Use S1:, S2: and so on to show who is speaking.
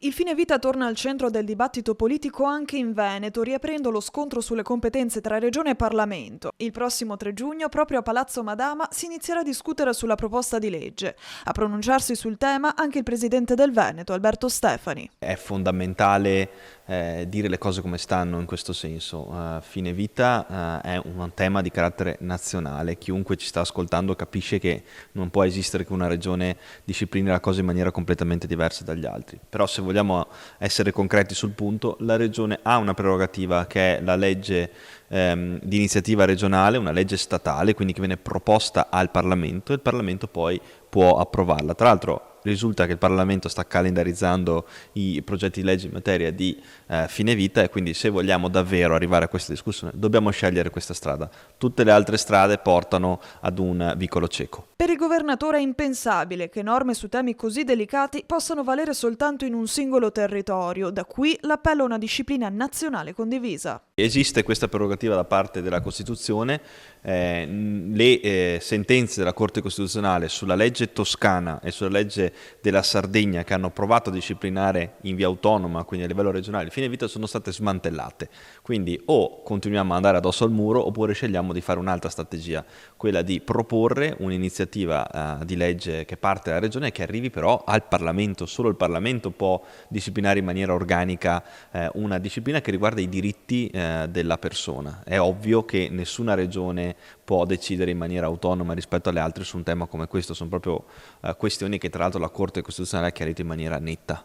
S1: Il fine vita torna al centro del dibattito politico anche in Veneto, riaprendo lo scontro sulle competenze tra Regione e Parlamento. Il prossimo 3 giugno, proprio a Palazzo Madama, si inizierà a discutere sulla proposta di legge. A pronunciarsi sul tema anche il presidente del Veneto, Alberto Stefani.
S2: È fondamentale dire le cose come stanno in questo senso. Fine vita è un tema di carattere nazionale. Chiunque ci sta ascoltando capisce che non può esistere che una regione disciplini la cosa in maniera completamente diversa dagli altri. Però se vogliamo essere concreti sul punto, la regione ha una prerogativa che è la legge di iniziativa regionale, una legge statale, quindi che viene proposta al Parlamento e il Parlamento poi può approvarla. Tra l'altro risulta che il Parlamento sta calendarizzando i progetti di legge in materia di fine vita e quindi se vogliamo davvero arrivare a questa discussione dobbiamo scegliere questa strada. Tutte le altre strade portano ad un vicolo cieco.
S1: Per il governatore è impensabile che norme su temi così delicati possano valere soltanto in un singolo territorio, da qui l'appello a una disciplina nazionale condivisa.
S2: Esiste questa prerogativa da parte della Costituzione, le sentenze della Corte Costituzionale sulla legge toscana e sulla legge della Sardegna che hanno provato a disciplinare in via autonoma, quindi a livello regionale, il fine vita sono state smantellate. Quindi o continuiamo ad andare addosso al muro oppure scegliamo di fare un'altra strategia, quella di proporre un'iniziativa di legge che parte dalla regione e che arrivi però al Parlamento. Solo il Parlamento può disciplinare in maniera organica una disciplina che riguarda i diritti della persona. È ovvio che nessuna regione può decidere in maniera autonoma rispetto alle altre su un tema come questo, sono proprio questioni che tra l'altro la Corte Costituzionale ha chiarito in maniera netta.